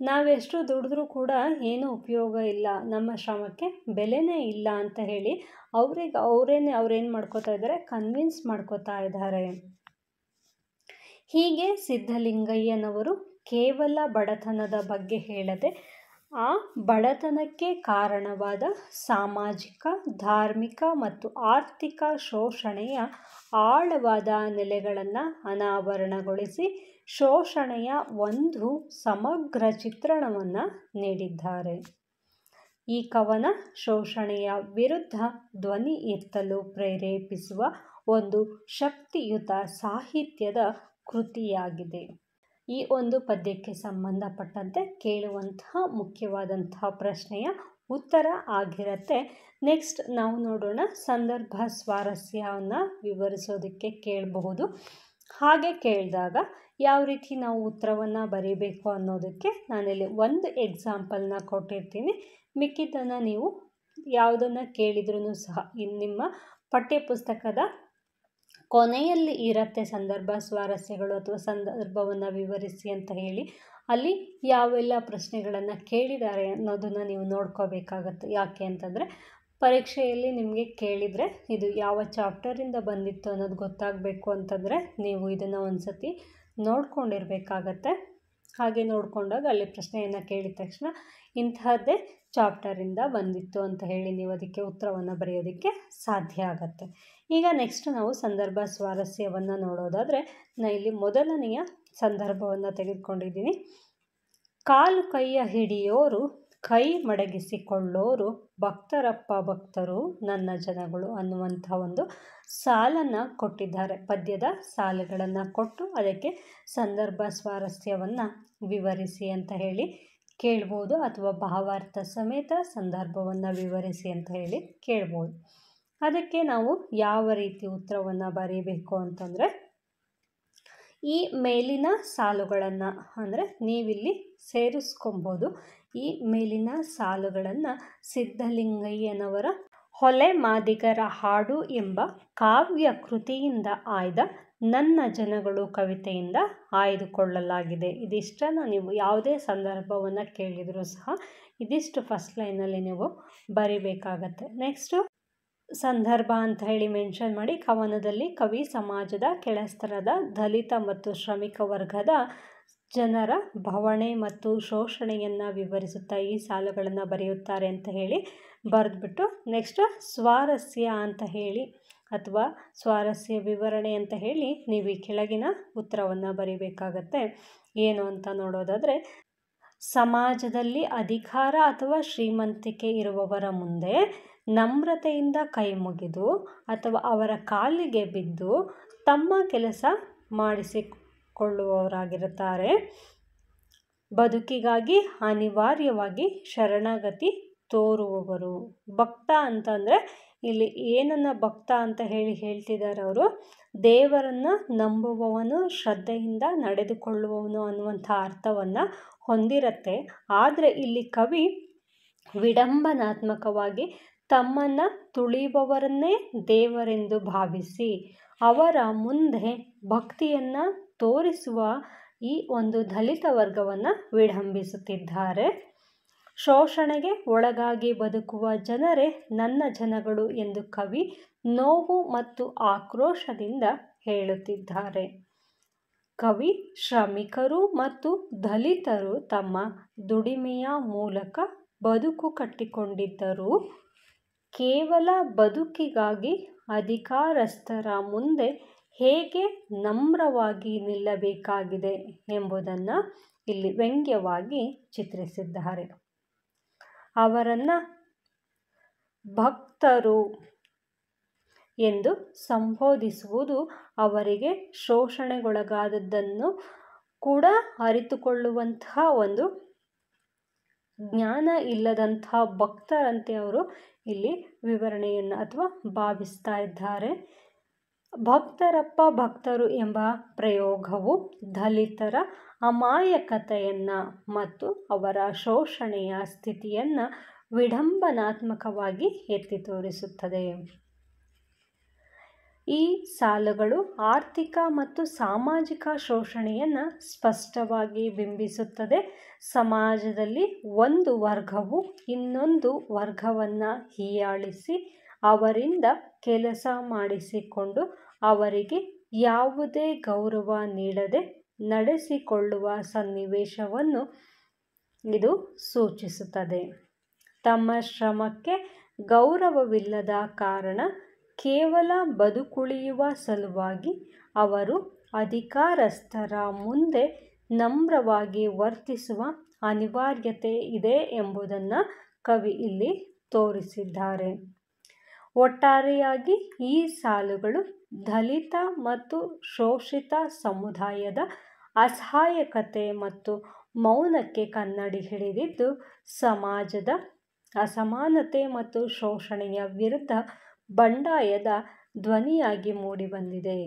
ನಾವೆಷ್ಟು ದುಡಿದ್ರೂ ಕೂಡ ಏನೂ ಉಪಯೋಗ ಇಲ್ಲ, ನಮ್ಮ ಶ್ರಮಕ್ಕೆ ಬೆಲೆನೇ ಇಲ್ಲ ಅಂತ ಹೇಳಿ ಅವ್ರೇನು ಮಾಡ್ಕೋತಾ ಇದ್ದಾರೆ, ಕನ್ವಿನ್ಸ್ ಮಾಡ್ಕೋತಾ ಇದ್ದಾರೆ. ಹೀಗೆ ಸಿದ್ಧಲಿಂಗಯ್ಯನವರು ಕೇವಲ ಬಡತನದ ಬಗ್ಗೆ ಹೇಳದೆ ಆ ಬಡತನಕ್ಕೆ ಕಾರಣವಾದ ಸಾಮಾಜಿಕ, ಧಾರ್ಮಿಕ ಮತ್ತು ಆರ್ಥಿಕ ಶೋಷಣೆಯ ಆಳವಾದ ನೆಲೆಗಳನ್ನು ಅನಾವರಣಗೊಳಿಸಿ ಶೋಷಣೆಯ ಒಂದು ಸಮಗ್ರ ಚಿತ್ರಣವನ್ನು ನೀಡಿದ್ದಾರೆ. ಈ ಕವನ ಶೋಷಣೆಯ ವಿರುದ್ಧ ಧ್ವನಿ ಎತ್ತಲು ಪ್ರೇರೇಪಿಸುವ ಒಂದು ಶಕ್ತಿಯುತ ಸಾಹಿತ್ಯದ ಕೃತಿಯಾಗಿದೆ. ಈ ಒಂದು ಪದ್ಯಕ್ಕೆ ಸಂಬಂಧಪಟ್ಟಂತೆ ಕೇಳುವಂತಹ ಮುಖ್ಯವಾದಂತಹ ಪ್ರಶ್ನೆಯ ಉತ್ತರ ಆಗಿರುತ್ತೆ. ನೆಕ್ಸ್ಟ್ ನಾವು ನೋಡೋಣ, ಸಂದರ್ಭ ಸ್ವಾರಸ್ಯವನ್ನು ವಿವರಿಸೋದಕ್ಕೆ ಕೇಳಬಹುದು. ಹಾಗೆ ಕೇಳಿದಾಗ ಯಾವ ರೀತಿ ನಾವು ಉತ್ತರವನ್ನು ಬರೀಬೇಕು ಅನ್ನೋದಕ್ಕೆ ನಾನಿಲ್ಲಿ ಒಂದು ಎಕ್ಸಾಂಪಲ್ನ ಕೊಟ್ಟಿರ್ತೀನಿ. ಮಿಕ್ಕಿದ್ದನ್ನು ನೀವು ಯಾವುದನ್ನು ಕೇಳಿದ್ರೂ ಸಹ ನಿಮ್ಮ ಪಠ್ಯಪುಸ್ತಕದ ಕೊನೆಯಲ್ಲಿ ಇರುತ್ತೆ ಸಂದರ್ಭ ಸ್ವಾರಸ್ಯಗಳು ಅಥವಾ ಸಂದರ್ಭವನ್ನು ವಿವರಿಸಿ ಅಂತ ಹೇಳಿ. ಅಲ್ಲಿ ಯಾವೆಲ್ಲ ಪ್ರಶ್ನೆಗಳನ್ನು ಕೇಳಿದ್ದಾರೆ ಅನ್ನೋದನ್ನು ನೀವು ನೋಡ್ಕೋಬೇಕಾಗತ್ತೆ. ಯಾಕೆ ಅಂತಂದರೆ ಪರೀಕ್ಷೆಯಲ್ಲಿ ನಿಮಗೆ ಕೇಳಿದರೆ ಇದು ಯಾವ ಚಾಪ್ಟರಿಂದ ಬಂದಿತ್ತು ಅನ್ನೋದು ಗೊತ್ತಾಗಬೇಕು ಅಂತಂದರೆ ನೀವು ಇದನ್ನು ಒಂದು ಸತಿ ನೋಡ್ಕೊಂಡಿರಬೇಕಾಗತ್ತೆ. ಹಾಗೆ ನೋಡಿಕೊಂಡಾಗ ಅಲ್ಲಿ ಪ್ರಶ್ನೆಯನ್ನು ಕೇಳಿದ ತಕ್ಷಣ ಇಂತಹದ್ದೇ ಚಾಪ್ಟರಿಂದ ಬಂದಿತ್ತು ಅಂತ ಹೇಳಿ ನೀವು ಅದಕ್ಕೆ ಉತ್ತರವನ್ನು ಬರೆಯೋದಕ್ಕೆ ಸಾಧ್ಯ ಆಗತ್ತೆ. ಈಗ ನೆಕ್ಸ್ಟ್ ನಾವು ಸಂದರ್ಭ ಸ್ವಾರಸ್ಯವನ್ನು ನೋಡೋದಾದರೆ ನಾನು ಇಲ್ಲಿ ಮೊದಲನೆಯ ಸಂದರ್ಭವನ್ನು ತೆಗೆದುಕೊಂಡಿದ್ದೀನಿ. ಕಾಲು ಕೈಯ ಹಿಡಿಯೋರು ಕೈ ಮಡಗಿಸಿಕೊಳ್ಳೋರು ಭಕ್ತರಪ್ಪ ಭಕ್ತರು ನನ್ನ ಜನಗಳು ಅನ್ನುವಂಥ ಒಂದು ಸಾಲನ್ನು ಕೊಟ್ಟಿದ್ದಾರೆ. ಪದ್ಯದ ಸಾಲುಗಳನ್ನು ಕೊಟ್ಟು ಅದಕ್ಕೆ ಸಂದರ್ಭ ಸ್ವಾರಸ್ಯವನ್ನು ವಿವರಿಸಿ ಅಂತ ಹೇಳಿ ಕೇಳ್ಬೋದು, ಅಥವಾ ಭಾವಾರ್ಥ ಸಮೇತ ಸಂದರ್ಭವನ್ನು ವಿವರಿಸಿ ಅಂತ ಹೇಳಿ ಕೇಳ್ಬೋದು. ಅದಕ್ಕೆ ನಾವು ಯಾವ ರೀತಿ ಉತ್ತರವನ್ನು ಬರೀಬೇಕು ಅಂತಂದರೆ, ಈ ಮೇಲಿನ ಸಾಲುಗಳನ್ನು ಅಂದರೆ ನೀವಿಲ್ಲಿ ಸೇರಿಸ್ಕೊಬೋದು. ಈ ಮೇಲಿನ ಸಾಲುಗಳನ್ನು ಸಿದ್ಧಲಿಂಗಯ್ಯನವರ ಹೊಲೆ ಮಾದಿಗರ ಹಾಡು ಎಂಬ ಕಾವ್ಯ ಕೃತಿಯಿಂದ ಆಯ್ದ ನನ್ನ ಜನಗಳು ಕವಿತೆಯಿಂದ ಆಯ್ದುಕೊಳ್ಳಲಾಗಿದೆ. ಇದಿಷ್ಟನ್ನು ನೀವು ಯಾವುದೇ ಸಂದರ್ಭವನ್ನು ಕೇಳಿದರೂ ಸಹ ಇದಿಷ್ಟು ಫಸ್ಟ್ ಲೈನಲ್ಲಿ ನೀವು ಬರಿಬೇಕಾಗತ್ತೆ. ನೆಕ್ಸ್ಟು ಸಂದರ್ಭ ಅಂತ ಹೇಳಿ ಮೆನ್ಷನ್ ಮಾಡಿ ಕವನದಲ್ಲಿ ಕವಿ ಸಮಾಜದ ಕೆಳಸ್ತರದ ದಲಿತ ಮತ್ತು ಶ್ರಮಿಕ ವರ್ಗದ ಜನರ ಬವಣೆ ಮತ್ತು ಶೋಷಣೆಯನ್ನು ವಿವರಿಸುತ್ತಾ ಈ ಸಾಲುಗಳನ್ನು ಬರೆಯುತ್ತಾರೆ ಅಂತ ಹೇಳಿ ಬರೆದ್ಬಿಟ್ಟು ನೆಕ್ಸ್ಟ್ ಸ್ವಾರಸ್ಯ ಅಂತ ಹೇಳಿ ಅಥವಾ ಸ್ವಾರಸ್ಯ ವಿವರಣೆ ಅಂತ ಹೇಳಿ ನೀವು ಈ ಕೆಳಗಿನ ಉತ್ತರವನ್ನು ಬರೀಬೇಕಾಗತ್ತೆ. ಏನು ಅಂತ ನೋಡೋದಾದರೆ, ಸಮಾಜದಲ್ಲಿ ಅಧಿಕಾರ ಅಥವಾ ಶ್ರೀಮಂತಿಕೆ ಇರುವವರ ಮುಂದೆ ನಮ್ರತೆಯಿಂದ ಕೈ ಮುಗಿದು ಅಥವಾ ಅವರ ಕಾಲಿಗೆ ಬಿದ್ದು ತಮ್ಮ ಕೆಲಸ ಮಾಡಿಸಿಕೊಳ್ಳುವವರಾಗಿರುತ್ತಾರೆ. ಬದುಕಿಗಾಗಿ ಅನಿವಾರ್ಯವಾಗಿ ಶರಣಾಗತಿ ತೋರುವವರು. ಭಕ್ತ ಅಂತಂದರೆ ಇಲ್ಲಿ ಏನನ್ನ ಭಕ್ತ ಅಂತ ಹೇಳ್ತಿದ್ದಾರೆ ಅವರು, ದೇವರನ್ನು ನಂಬುವವನು, ಶ್ರದ್ಧೆಯಿಂದ ನಡೆದುಕೊಳ್ಳುವವನು ಅನ್ನುವಂಥ ಅರ್ಥವನ್ನು ಹೊಂದಿರುತ್ತೆ. ಆದರೆ ಇಲ್ಲಿ ಕವಿ ವಿಡಂಬನಾತ್ಮಕವಾಗಿ ತಮ್ಮನ್ನು ತುಳಿಯುವವರನ್ನೇ ದೇವರೆಂದು ಭಾವಿಸಿ ಅವರ ಮುಂದೆ ಭಕ್ತಿಯನ್ನು ತೋರಿಸುವ ಈ ಒಂದು ದಲಿತ ವರ್ಗವನ್ನು ವಿಡಂಬಿಸುತ್ತಿದ್ದಾರೆ. ಶೋಷಣೆಗೆ ಒಳಗಾಗಿ ಬದುಕುವ ಜನರೇ ನನ್ನ ಜನಗಳು ಎಂದು ಕವಿ ನೋವು ಮತ್ತು ಆಕ್ರೋಶದಿಂದ ಹೇಳುತ್ತಿದ್ದಾರೆ. ಕವಿ ಶ್ರಮಿಕರು ಮತ್ತು ದಲಿತರು ತಮ್ಮ ದುಡಿಮೆಯ ಮೂಲಕ ಬದುಕು ಕಟ್ಟಿಕೊಂಡಿದ್ದರು. ಕೇವಲ ಬದುಕಿಗಾಗಿ ಅಧಿಕಾರಸ್ಥರ ಮುಂದೆ ಹೇಗೆ ನಮ್ರವಾಗಿ ನಿಲ್ಲಬೇಕಾಗಿದೆ ಎಂಬುದನ್ನು ಇಲ್ಲಿ ವ್ಯಂಗ್ಯವಾಗಿ ಚಿತ್ರಿಸಿದ್ದಾರೆ. ಅವರನ್ನು ಭಕ್ತರು ಎಂದು ಸಂಬೋಧಿಸುವುದು ಅವರಿಗೆ ಶೋಷಣೆಗೊಳಗಾದದ್ದನ್ನು ಕೂಡ ಅರಿತುಕೊಳ್ಳುವಂತಹ ಒಂದು ಜ್ಞಾನ ಇಲ್ಲದಂತಹ ಭಕ್ತರಂತೆ ಅವರು ಇಲ್ಲಿ ವಿವರಣೆಯನ್ನು ಅಥವಾ ಭಾವಿಸ್ತಾ ಇದ್ದಾರೆ. ಭಕ್ತರಪ್ಪ ಭಕ್ತರು ಎಂಬ ಪ್ರಯೋಗವು ದಲಿತರ ಅಮಾಯಕತೆಯನ್ನು ಮತ್ತು ಅವರ ಶೋಷಣೆಯ ಸ್ಥಿತಿಯನ್ನು ವಿಡಂಬನಾತ್ಮಕವಾಗಿ ಎತ್ತಿ ತೋರಿಸುತ್ತದೆ. ಈ ಸಾಲುಗಳು ಆರ್ಥಿಕ ಮತ್ತು ಸಾಮಾಜಿಕ ಶೋಷಣೆಯನ್ನು ಸ್ಪಷ್ಟವಾಗಿ ಬಿಂಬಿಸುತ್ತದೆ. ಸಮಾಜದಲ್ಲಿ ಒಂದು ವರ್ಗವು ಇನ್ನೊಂದು ವರ್ಗವನ್ನು ಹೀಯಾಳಿಸಿ ಅವರಿಂದ ಕೆಲಸ ಮಾಡಿಸಿಕೊಂಡು ಅವರಿಗೆ ಯಾವುದೇ ಗೌರವ ನೀಡದೆ ನಡೆಸಿಕೊಳ್ಳುವ ಸನ್ನಿವೇಶವನ್ನು ಇದು ಸೂಚಿಸುತ್ತದೆ. ತಮ್ಮ ಶ್ರಮಕ್ಕೆ ಗೌರವವಿಲ್ಲದ ಕಾರಣ ಕೇವಲ ಬದುಕುಳಿಯುವ ಸಲುವಾಗಿ ಅವರು ಅಧಿಕಾರಸ್ಥರ ಮುಂದೆ ನಮ್ರವಾಗಿ ವರ್ತಿಸುವ ಅನಿವಾರ್ಯತೆ ಇದೆ ಎಂಬುದನ್ನು ಕವಿ ಇಲ್ಲಿ ತೋರಿಸಿದ್ದಾರೆ. ಒಟ್ಟಾರೆಯಾಗಿ ಈ ಸಾಲುಗಳು ದಲಿತ ಮತ್ತು ಶೋಷಿತ ಸಮುದಾಯದ ಅಸಹಾಯಕತೆ ಮತ್ತು ಮೌನಕ್ಕೆ ಕನ್ನಡಿ ಹಿಡಿದಿದ್ದು ಸಮಾಜದ ಅಸಮಾನತೆ ಮತ್ತು ಶೋಷಣೆಯ ವಿರುದ್ಧ ಬಂಡಾಯದ ಧ್ವನಿಯಾಗಿ ಮೂಡಿಬಂದಿದೆ.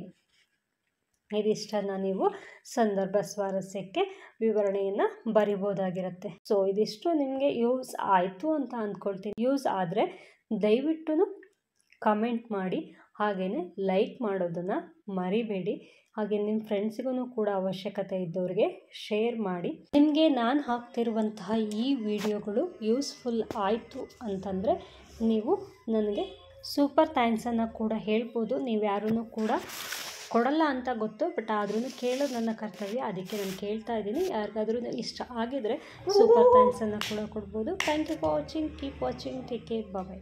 ಇದಿಷ್ಟನ್ನು ನೀವು ಸಂದರ್ಭ ಸ್ವಾರಸ್ಯಕ್ಕೆ ವಿವರಣೆಯನ್ನು ಬರಿಬೋದಾಗಿರುತ್ತೆ. ಸೊ ಇದಿಷ್ಟು ನಿಮಗೆ ಯೂಸ್ ಆಯಿತು ಅಂತ ಅಂದ್ಕೊಳ್ತೀನಿ. ಯೂಸ್ ಆದರೆ ದಯವಿಟ್ಟು ಕಮೆಂಟ್ ಮಾಡಿ, ಹಾಗೆಯೇ ಲೈಕ್ ಮಾಡೋದನ್ನು ಮರಿಬೇಡಿ. ಹಾಗೆ ನಿಮ್ಮ ಫ್ರೆಂಡ್ಸಿಗೂ ಕೂಡ ಅವಶ್ಯಕತೆ ಇದ್ದವ್ರಿಗೆ ಶೇರ್ ಮಾಡಿ. ನಿಮಗೆ ನಾನು ಹಾಕ್ತಿರುವಂತಹ ಈ ವಿಡಿಯೋಗಳು ಯೂಸ್ಫುಲ್ ಆಯಿತು ಅಂತಂದರೆ ನೀವು ನನಗೆ ಸೂಪರ್ ಥ್ಯಾಂಕ್ಸನ್ನು ಕೂಡ ಹೇಳ್ಬೋದು. ನೀವು ಯಾರೂ ಕೂಡ ಕೊಡಲ್ಲ ಅಂತ ಗೊತ್ತು, ಬಟ್ ಆದ್ರೂ ಕೇಳೋದು ನನ್ನ ಕರ್ತವ್ಯ, ಅದಕ್ಕೆ ನಾನು ಕೇಳ್ತಾ ಇದ್ದೀನಿ. ಯಾರಿಗಾದ್ರೂ ಇಷ್ಟ ಆಗಿದರೆ ಸೂಪರ್ ಥ್ಯಾಂಕ್ಸನ್ನು ಕೂಡ ಕೊಡ್ಬೋದು. Thank you for watching. Keep watching. Take care. Bye.